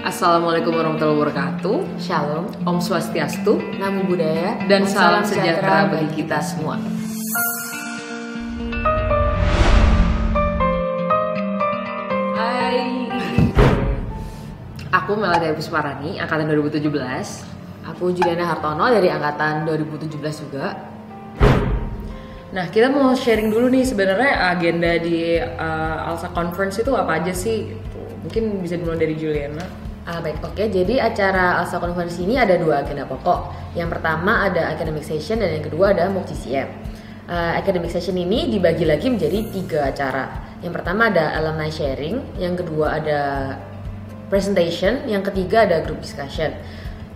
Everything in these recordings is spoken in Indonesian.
Assalamualaikum warahmatullahi wabarakatuh. Shalom, Om Swastiastu, Namo Buddhaya, dan salam sejahtera bagi kita semua. Hai, aku Melati Pusparani, angkatan 2017. Aku Juliana Hartono dari angkatan 2017 juga. Nah, kita mau sharing dulu nih sebenarnya agenda di ALSA Conference itu apa aja sih? Mungkin bisa dimulai dari Juliana. Baik, oke. Jadi acara ALSA Conference ini ada dua agenda pokok. Yang pertama ada academic session dan yang kedua ada MOOC GCM. Academic session ini dibagi lagi menjadi 3 acara. Yang pertama ada alumni sharing, yang kedua ada presentation, yang ketiga ada group discussion.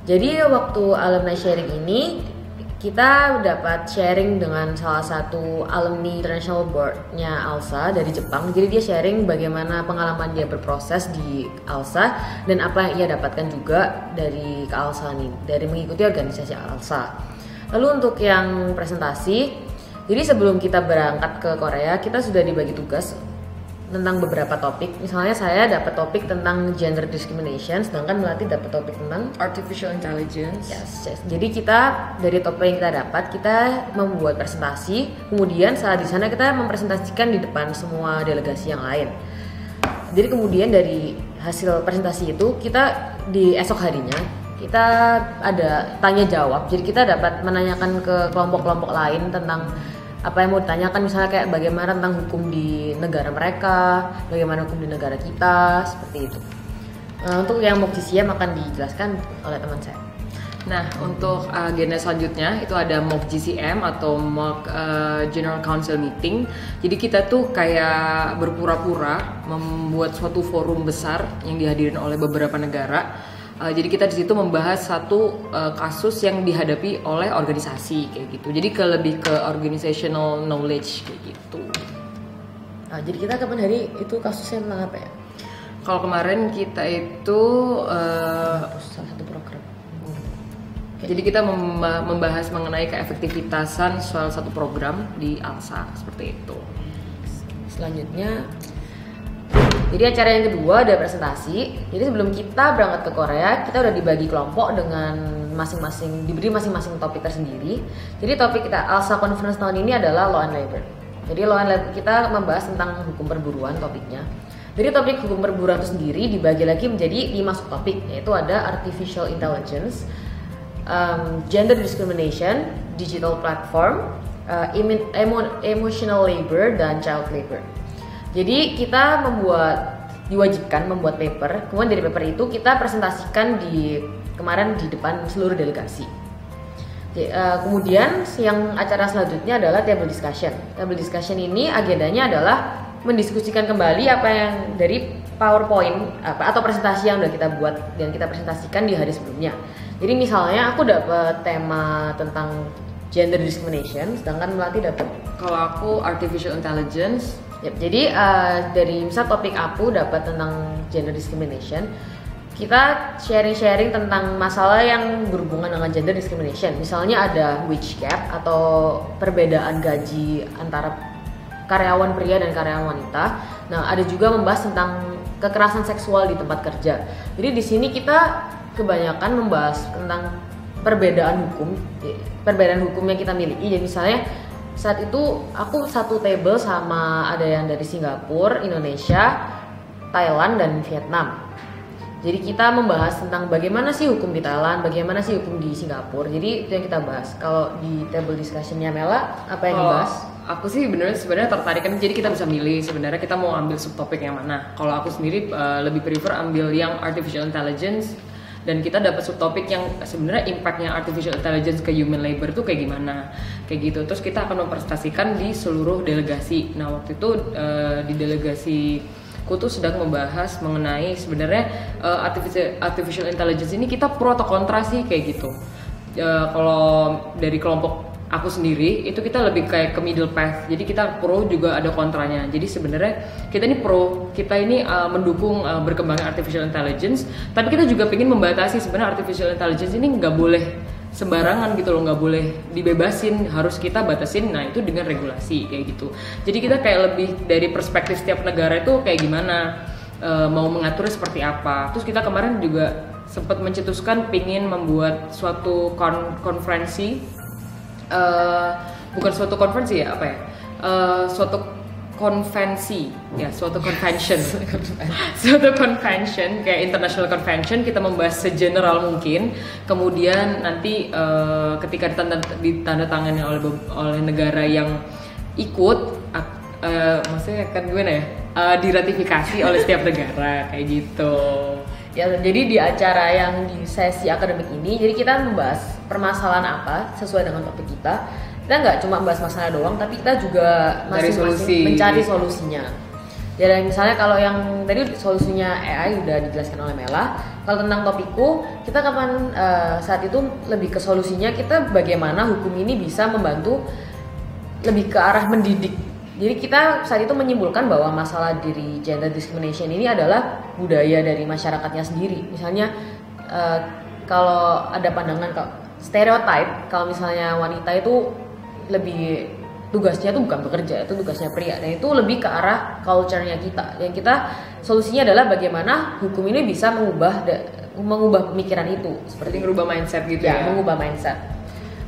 Jadi waktu alumni sharing ini kita dapat sharing dengan salah satu alumni international board-nya ALSA dari Jepang. Jadi dia sharing bagaimana pengalaman dia berproses di ALSA dan apa yang ia dapatkan juga dari ALSA nih, dari mengikuti organisasi ALSA. Lalu untuk yang presentasi, jadi sebelum kita berangkat ke Korea, kita sudah dibagi tugas tentang beberapa topik. Misalnya saya dapat topik tentang gender discrimination, sedangkan Melati dapat topik tentang Artificial Intelligence. Yes. Jadi kita dari topik yang kita dapat, kita membuat presentasi. Kemudian saat di sana kita mempresentasikan di depan semua delegasi yang lain. Jadi kemudian dari hasil presentasi itu kita di esok harinya kita ada tanya jawab. Jadi kita dapat menanyakan ke kelompok-kelompok lain tentang apa yang mau ditanyakan, misalnya kayak bagaimana tentang hukum di negara mereka, bagaimana hukum di negara kita, seperti itu. Untuk yang MOOC GCM akan dijelaskan oleh teman saya. Nah, untuk agenda selanjutnya itu ada MOOC GCM atau MOOC General Council Meeting. Jadi kita tuh kayak berpura-pura membuat suatu forum besar yang dihadirin oleh beberapa negara. Jadi kita di situ membahas satu kasus yang dihadapi oleh organisasi kayak gitu. Jadi lebih ke organizational knowledge kayak gitu. Jadi kita kapan hari itu kasusnya tentang apa ya? Kalau kemarin kita itu salah satu program. Jadi kita membahas mengenai keefektivitasan salah satu program di ALSA seperti itu. Selanjutnya, jadi acara yang kedua ada presentasi. Jadi sebelum kita berangkat ke Korea, kita udah dibagi kelompok dengan diberi masing-masing topik tersendiri. Jadi topik kita ALSA Conference tahun ini adalah Law and Labor. Jadi Law and Labor kita membahas tentang hukum perburuan topiknya. Jadi topik hukum perburuan itu sendiri dibagi lagi menjadi 5 subtopik, yaitu ada Artificial Intelligence, Gender Discrimination, Digital Platform, Emotional Labor, dan Child Labor. Jadi kita diwajibkan membuat paper, kemudian dari paper itu kita presentasikan kemarin di depan seluruh delegasi. Kemudian yang acara selanjutnya adalah table discussion. Table discussion ini agendanya adalah mendiskusikan kembali apa yang dari PowerPoint atau presentasi yang udah kita buat dan kita presentasikan di hari sebelumnya. Jadi misalnya aku dapat tema tentang gender discrimination, sedangkan Melati dapat, kalau aku artificial intelligence. Yep, jadi dari misal topik aku dapat tentang gender discrimination, kita sharing-sharing tentang masalah yang berhubungan dengan gender discrimination. Misalnya ada wage gap atau perbedaan gaji antara karyawan pria dan karyawan wanita. Nah, ada juga membahas tentang kekerasan seksual di tempat kerja. Jadi di sini kita kebanyakan membahas tentang perbedaan hukum yang kita miliki. Jadi misalnya saat itu aku satu table sama ada yang dari Singapura, Indonesia, Thailand, dan Vietnam. Jadi kita membahas tentang bagaimana sih hukum di Thailand, bagaimana sih hukum di Singapura. Jadi itu yang kita bahas. Kalau di table discussion-nya Mela, apa yang dibahas? Aku sih sebenarnya tertarik kan, jadi kita bisa milih sebenarnya kita mau ambil subtopik yang mana. Kalau aku sendiri lebih prefer ambil yang artificial intelligence. Dan kita dapat subtopik yang sebenarnya impactnya artificial intelligence ke human labor itu kayak gimana, kayak gitu. Terus kita akan mempresentasikan di seluruh delegasi. Nah waktu itu di delegasiku tuh sedang membahas mengenai sebenarnya artificial intelligence ini kita pro atau kontra sih kayak gitu. Kalau dari kelompok aku sendiri itu kita lebih kayak ke middle path, jadi kita pro juga ada kontranya. Jadi sebenarnya kita ini pro, kita ini mendukung berkembangnya artificial intelligence, tapi kita juga ingin membatasi sebenarnya artificial intelligence ini nggak boleh sembarangan gitu loh, nggak boleh dibebasin, harus kita batasin. Nah itu dengan regulasi kayak gitu. Jadi kita kayak lebih dari perspektif setiap negara itu kayak gimana. mau mengaturnya seperti apa. Terus kita kemarin juga sempat mencetuskan pingin membuat suatu konferensi, bukan suatu konferensi ya, apa ya, suatu konvensi ya, suatu convention suatu convention kayak international convention, kita membahas segeneral mungkin, kemudian nanti ketika ditandatangani oleh negara yang ikut, maksudnya kan gimana ya, diratifikasi oleh setiap negara kayak gitu. Ya, jadi di acara yang di sesi akademik ini, jadi kita membahas permasalahan apa sesuai dengan topik kita. Kita nggak cuma bahas masalah doang, tapi kita juga masing-masing mencari solusinya. Jadi misalnya kalau yang tadi solusinya AI udah dijelaskan oleh Mela, kalau tentang topikku, kita kapan saat itu lebih ke solusinya, kita bagaimana hukum ini bisa membantu lebih ke arah mendidik. Jadi kita saat itu menyimpulkan bahwa masalah dari gender discrimination ini adalah budaya dari masyarakatnya sendiri. Misalnya kalau ada pandangan stereotype, kalau misalnya wanita itu lebih tugasnya itu bukan bekerja, itu tugasnya pria, dan itu lebih ke arah culture-nya kita. Yang kita solusinya adalah bagaimana hukum ini bisa mengubah pemikiran itu, seperti mengubah mindset gitu ya. Mengubah mindset.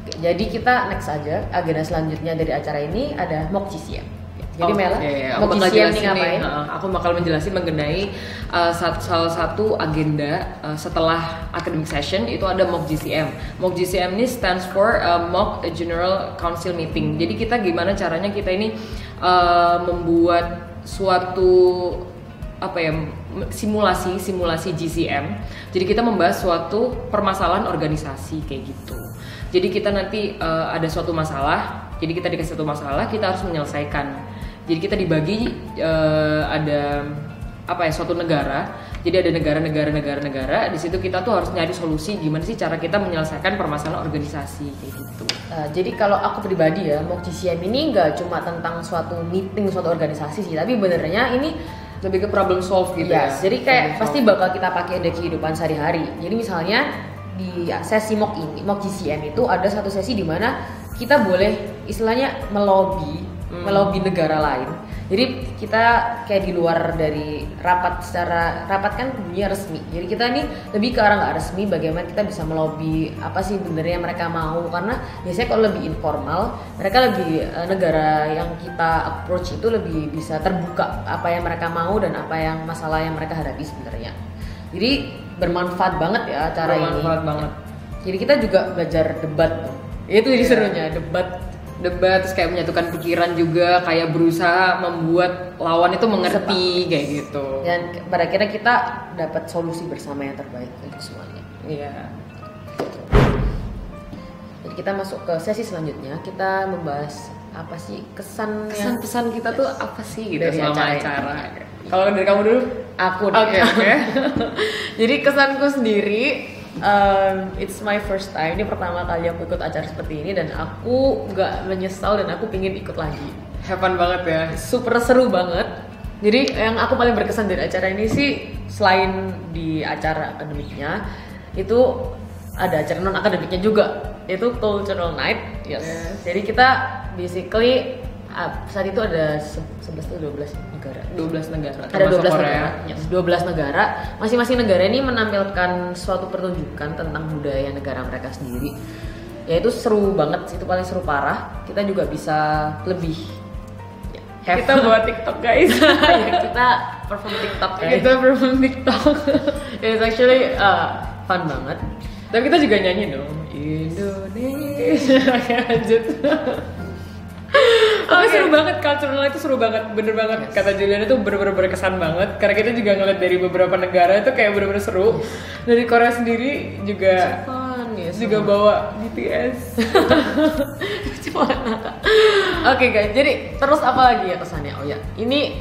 Oke, jadi kita next aja, agenda selanjutnya dari acara ini ada mock GCM. Jadi Mela, mock GCM ini ngapain? Aku bakal menjelasin mengenai salah satu agenda setelah academic session itu ada mock GCM. Mock GCM ini stands for Mock General Council Meeting. Jadi kita gimana caranya kita ini membuat suatu simulasi GCM. Jadi kita membahas suatu permasalahan organisasi kayak gitu. Jadi kita nanti ada suatu masalah. Jadi kita dikasih satu masalah, kita harus menyelesaikan. Jadi kita dibagi ada suatu negara. Jadi ada negara. Di situ kita tuh harus nyari solusi gimana sih cara kita menyelesaikan permasalahan organisasi kayak gitu. Jadi kalau aku pribadi ya, mock GCM ini nggak cuma tentang suatu meeting suatu organisasi sih, tapi benernya ini lebih ke problem solve gitu ya. Jadi kayak pasti bakal kita pakai di kehidupan sehari-hari. Jadi misalnya di sesi mock GCM itu ada satu sesi di mana kita boleh istilahnya melobi negara lain. Jadi kita kayak di luar dari rapat kan dunia resmi. Jadi kita ini lebih ke arah nggak resmi, bagaimana kita bisa melobi apa sih benernya mereka mau, karena biasanya kalau lebih informal mereka lebih negara yang kita approach itu lebih bisa terbuka apa yang mereka mau dan apa yang masalah yang mereka hadapi sebenarnya. Jadi bermanfaat banget ya acara ini. Bermanfaat banget. Jadi kita juga belajar debat. Itu jadi serunya debat terus kayak menyatukan pikiran juga, kayak berusaha membuat lawan itu mengerti kayak gitu. Dan pada akhirnya kita dapat solusi bersama yang terbaik untuk semuanya. Iya. Jadi kita masuk ke sesi selanjutnya, kita membahas apa sih kesan-pesan kita tuh apa sih gitu dari selama acara. Kalau dari kamu dulu? Aku. Oke. Jadi kesanku sendiri, it's my first time. Ini pertama kali aku ikut acara seperti ini dan aku nggak menyesal dan aku pingin ikut lagi. Have fun banget ya. Super seru banget. Jadi yang aku paling berkesan dari acara ini sih, selain di acara akademiknya, itu ada acara non akademiknya juga. Itu cultural night. Yes. Jadi kita basically saat itu ada 11 atau 12 negara. 12 negara. Ada 12 negara. Yes, 12 negara. Masing-masing negara ini menampilkan suatu pertunjukan tentang budaya negara mereka sendiri. Ya itu seru banget, itu paling seru parah. Kita juga bisa lebih kita buat TikTok guys. Ya, kita perform TikTok guys. Kita perform TikTok. It's actually fun banget. Tapi kita juga nyanyi dong. Indonesia. Lanjut. Tapi seru banget, cultural itu seru banget, bener banget. Kata Julian itu bener-bener berkesan banget. Karena kita juga ngeliat dari beberapa negara itu kayak bener-bener seru. Dari Korea sendiri juga juga bawa BTS. Oke guys, jadi terus apa lagi ya kesannya? Oh ya, ini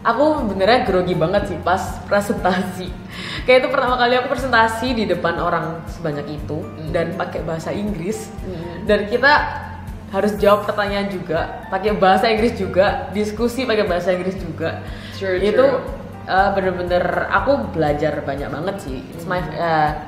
aku benernya grogi banget sih pas presentasi. Kayak itu pertama kali aku presentasi di depan orang sebanyak itu dan pakai bahasa Inggris. Dan kita harus jawab pertanyaan juga pakai bahasa Inggris juga, diskusi pakai bahasa Inggris juga. Itu bener-bener aku belajar banyak banget sih. It's my,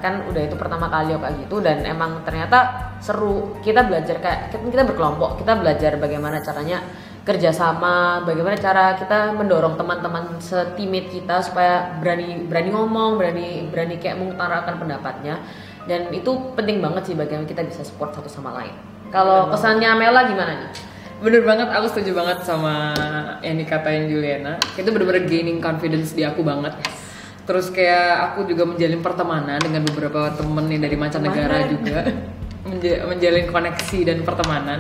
kan udah itu pertama kali aku kayak gitu dan emang ternyata seru. Kita belajar kayak kita berkelompok, kita belajar bagaimana caranya kerjasama, bagaimana cara kita mendorong teman-teman setimate kita supaya berani ngomong, berani kayak mengutarakan pendapatnya, dan itu penting banget sih bagaimana kita bisa support satu sama lain. Kalau kesannya Mela gimana nih? Bener banget, aku setuju banget sama yang dikatain Juliana. Itu bener-bener gaining confidence di aku banget. Terus kayak aku juga menjalin pertemanan dengan beberapa temen yang dari mancanegara juga, menjalin koneksi dan pertemanan.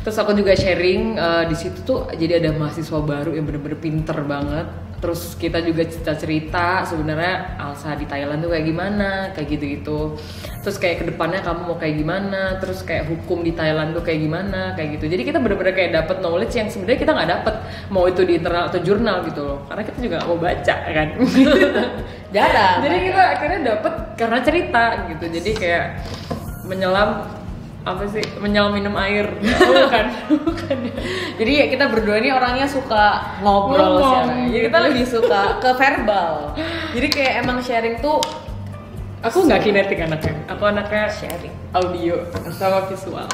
Terus aku juga sharing di situ tuh, jadi ada mahasiswa baru yang bener-bener pinter banget. Terus kita juga cerita sebenarnya Alsa di Thailand tuh kayak gimana, kayak gitu-gitu. Terus kayak kedepannya kamu mau kayak gimana, terus kayak hukum di Thailand tuh kayak gimana, kayak gitu. Jadi kita bener-bener kayak dapet knowledge yang sebenarnya kita nggak dapet, mau itu di internal atau jurnal gitu loh. Karena kita juga nggak mau baca kan. Jarang. Jadi kita akhirnya dapet karena cerita gitu. Jadi kayak menyelam minum air. Bukan. Jadi ya kita berdua ini orangnya suka ngobrol sih. Jadi kita lebih suka ke verbal. Jadi kayak emang sharing tuh, aku nggak kinetik anaknya. Aku anaknya sharing, audio sama visual.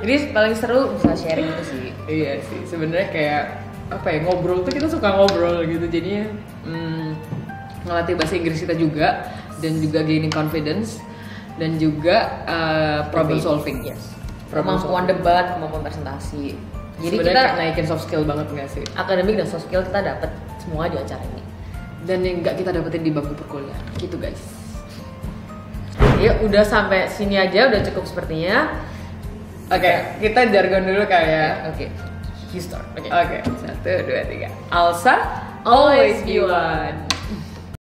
Jadi paling seru bisa sharing itu sih. Iya sih, sebenarnya kayak apa ya, ngobrol tuh kita suka ngobrol gitu. Jadinya ngelatih bahasa Inggris kita juga, dan juga gaining confidence, dan juga problem solving. Yes. Kemampuan debat, kemampuan presentasi. Jadi sebenarnya kita naikin soft skill banget nggak sih? Akademik dan soft skill kita dapat semua di acara ini. Dan yang nggak kita dapetin di bangku perkuliahan, gitu guys. Ya udah sampai sini aja, udah cukup sepertinya. Oke, kita jargon dulu kayak. Oke. You start. Oke, 1, 2, 3. Alsa, always be one.